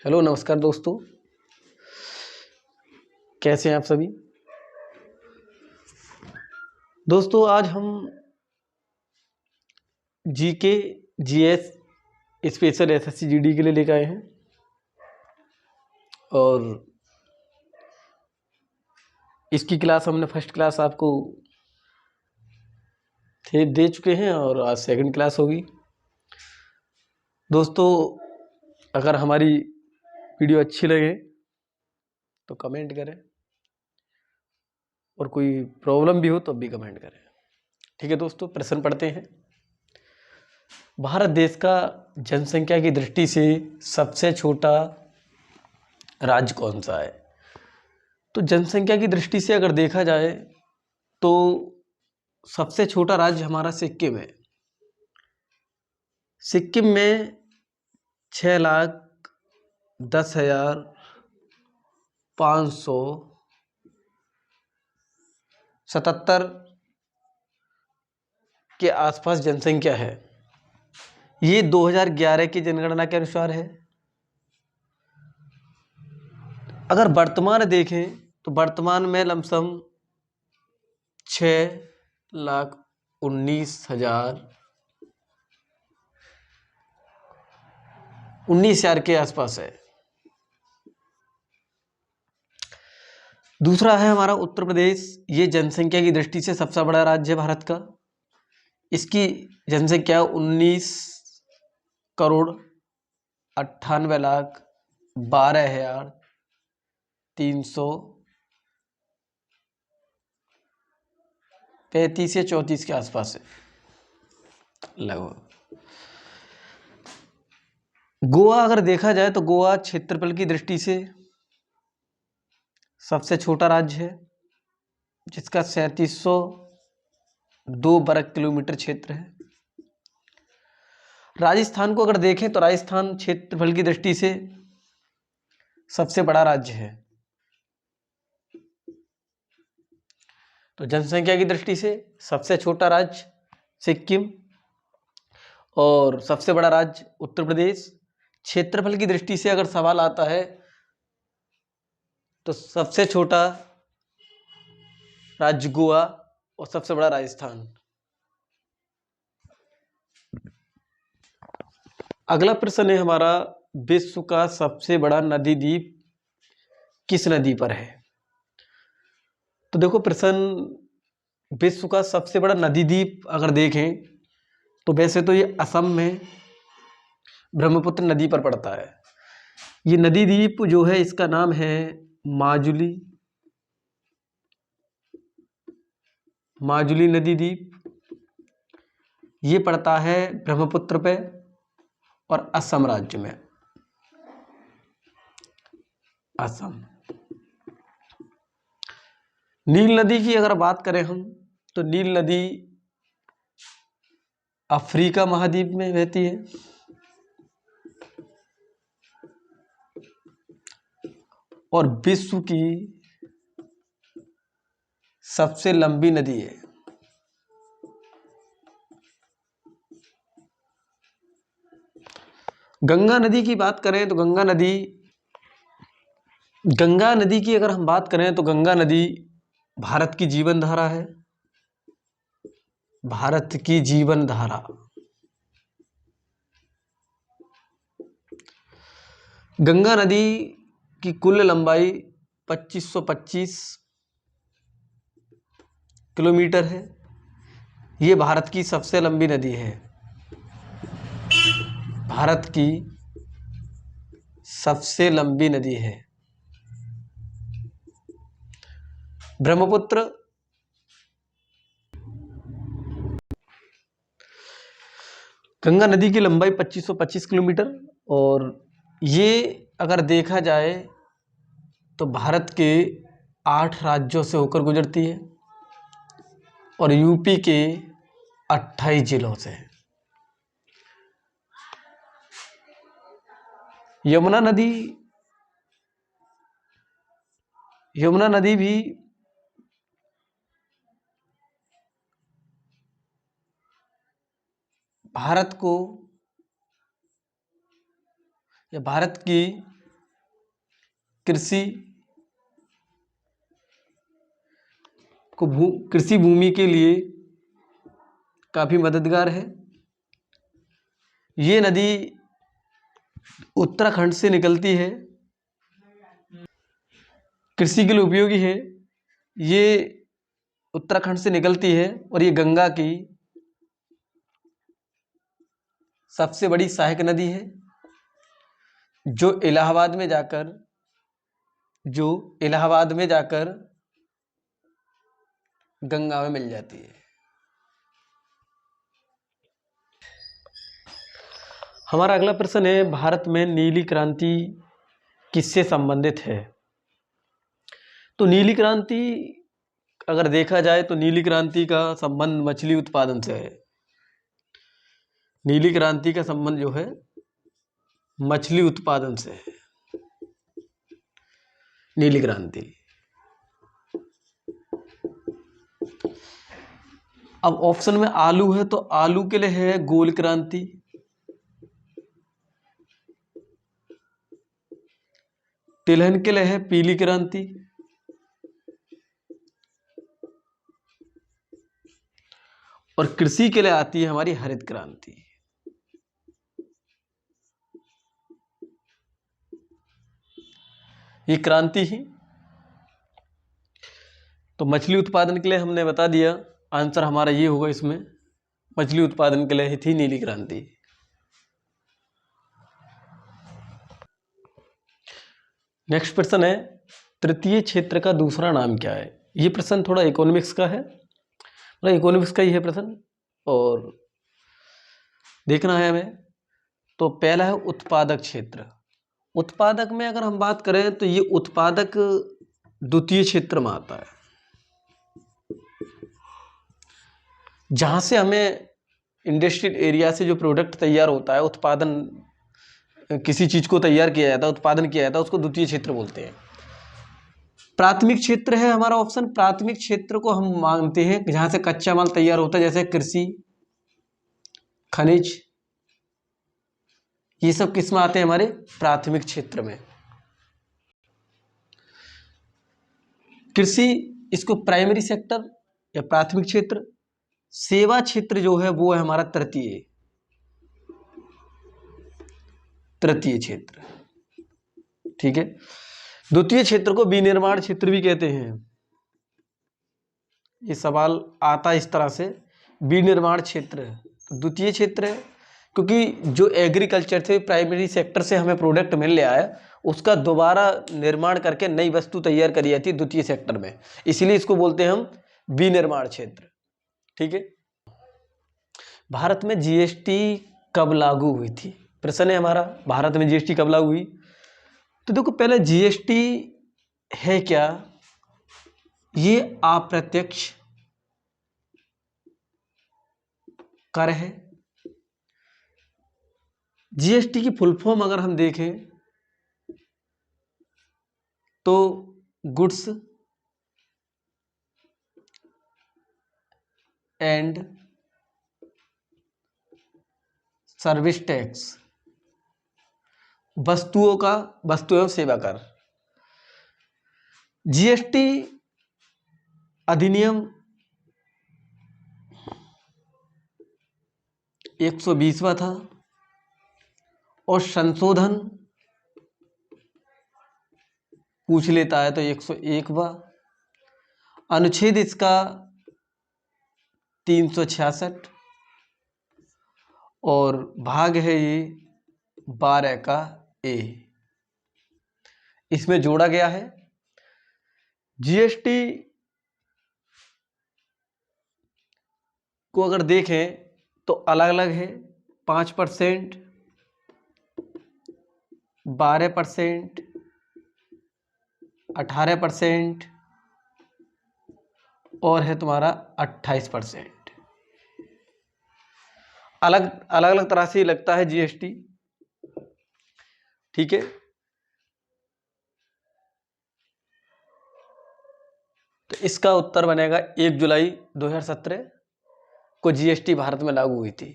Hello नमस्कार दोस्तों। कैसे हैं आप सभी दोस्तों। आज हम GK GS special SSC GD के लिए लेकर आए हैं और इसकी क्लास हमने फर्स्ट क्लास आपको दे चुके हैं और आज सेकंड क्लास होगी। दोस्तों अगर हमारी वीडियो अच्छी लगे तो कमेंट करें और कोई प्रॉब्लम भी हो तो भी कमेंट करें। ठीक है दोस्तों, प्रश्न पढ़ते हैं। भारत देश का जनसंख्या की दृष्टि से सबसे छोटा राज्य कौन सा है? तो जनसंख्या की दृष्टि से अगर देखा जाए तो सबसे छोटा राज्य हमारा सिक्किम है। सिक्किम में 6,10,577 के आसपास जनसंख्या है। ये 2011 की जनगणना के अनुसार है। अगर वर्तमान देखें तो वर्तमान में लमसम 6,19,000 के आसपास है। दूसरा है हमारा उत्तर प्रदेश। ये जनसंख्या की दृष्टि से सबसे बड़ा राज्य है भारत का। इसकी जनसंख्या 19,98,12,335 या 34 के आसपास है लगभग। गोवा अगर देखा जाए तो गोवा क्षेत्रफल की दृष्टि से सबसे छोटा राज्य है, जिसका 3702 वर्ग किलोमीटर क्षेत्र है। राजस्थान को अगर देखें तो राजस्थान क्षेत्रफल की दृष्टि से सबसे बड़ा राज्य है। तो जनसंख्या की दृष्टि से सबसे छोटा राज्य सिक्किम और सबसे बड़ा राज्य उत्तर प्रदेश। क्षेत्रफल की दृष्टि से अगर सवाल आता है तो सबसे छोटा राज्य गोवा और सबसे बड़ा राजस्थान। अगला प्रश्न है हमारा, विश्व का सबसे बड़ा नदी द्वीप किस नदी पर है? तो देखो प्रश्न, विश्व का सबसे बड़ा नदी द्वीप अगर देखें तो वैसे तो ये असम में ब्रह्मपुत्र नदी पर पड़ता है। ये नदी द्वीप जो है इसका नाम है माजुली नदी द्वीप। ये पड़ता है ब्रह्मपुत्र पे और असम राज्य में। असम। नील नदी की अगर बात करें हम तो नील नदी अफ्रीका महाद्वीप में बहती है और विश्व की सबसे लंबी नदी है। गंगा नदी की बात करें तो गंगा नदी की अगर हम बात करें तो गंगा नदी भारत की जीवन धारा है। भारत की जीवन धारा। गंगा नदी की कुल लंबाई 2525 किलोमीटर है। ये भारत की सबसे लंबी नदी है। भारत की सबसे लंबी नदी है। ब्रह्मपुत्र गंगा नदी की लंबाई 2525 किलोमीटर और ये अगर देखा जाए तो भारत के 8 राज्यों से होकर गुजरती है और यूपी के 28 जिलों से। यमुना नदी भी भारत की कृषि कृषि भूमि के लिए काफी मददगार है। ये नदी उत्तराखंड से निकलती है, कृषि के लिए उपयोगी है। ये उत्तराखंड से निकलती है और ये गंगा की सबसे बड़ी सहायक नदी है, जो इलाहाबाद में जाकर गंगा में मिल जाती है। हमारा अगला प्रश्न है, भारत में नीली क्रांति किससे संबंधित है? तो नीली क्रांति अगर देखा जाए तो नीली क्रांति का संबंध मछली उत्पादन से है। नीली क्रांति का संबंध जो है मछली उत्पादन से है। नीली क्रांति। अब ऑप्शन में आलू है तो आलू के लिए है गोल क्रांति, तिलहन के लिए है पीली क्रांति, और कृषि के लिए आती है हमारी हरित क्रांति। ये क्रांति ही। तो मछली उत्पादन के लिए हमने बता दिया, आंसर हमारा ये होगा इसमें, मछली उत्पादन के लिए ही थी नीली क्रांति। नेक्स्ट प्रश्न है, तृतीय क्षेत्र का दूसरा नाम क्या है? ये प्रश्न थोड़ा इकोनॉमिक्स का है, मतलब इकोनॉमिक्स का ही है प्रश्न, और देखना है हमें। तो पहला है उत्पादक क्षेत्र। उत्पादक में अगर हम बात करें तो ये उत्पादक द्वितीय क्षेत्र में आता है, जहां से हमें इंडस्ट्रियल एरिया से जो प्रोडक्ट तैयार होता है, उत्पादन किसी चीज को तैयार किया जाता है, उत्पादन किया जाता है, उसको द्वितीय क्षेत्र बोलते हैं। प्राथमिक क्षेत्र है हमारा ऑप्शन। प्राथमिक क्षेत्र को हम मानते हैं जहां से कच्चा माल तैयार होता है, जैसे कृषि, खनिज, ये सब किस में आते हैं? हमारे प्राथमिक क्षेत्र में। कृषि इसको प्राइमरी सेक्टर या प्राथमिक क्षेत्र, सेवा क्षेत्र जो है वो है हमारा तृतीय क्षेत्र। ठीक है। द्वितीय क्षेत्र को विनिर्माण क्षेत्र भी कहते हैं। ये सवाल आता इस तरह से, विनिर्माण क्षेत्र द्वितीय क्षेत्र है, क्योंकि जो एग्रीकल्चर से प्राइमरी सेक्टर से हमें प्रोडक्ट मिल रहा है, उसका दोबारा निर्माण करके नई वस्तु तैयार करी जाती है द्वितीय सेक्टर में, इसलिए इसको बोलते हैं हम विनिर्माण क्षेत्र। ठीक है। भारत में जीएसटी कब लागू हुई थी? प्रश्न है हमारा, भारत में जीएसटी कब लागू हुई? तो देखो, पहले जीएसटी है क्या? ये अप्रत्यक्ष कर है। जीएसटी की फुल फॉर्म अगर हम देखें तो गुड्स एंड सर्विस टैक्स, वस्तु एवं सेवा कर। जीएसटी अधिनियम 120वां था और संशोधन पूछ लेता है तो 101वां। अनुच्छेद इसका 366 और भाग है ये 12 का ए, इसमें जोड़ा गया है। जीएसटी को अगर देखें तो अलग अलग है, 5%, 12%, 18% और है तुम्हारा 28%। अलग अलग तरह से लगता है जीएसटी। ठीक है। तो इसका उत्तर बनेगा 1 जुलाई 2017 को जीएसटी भारत में लागू हुई थी।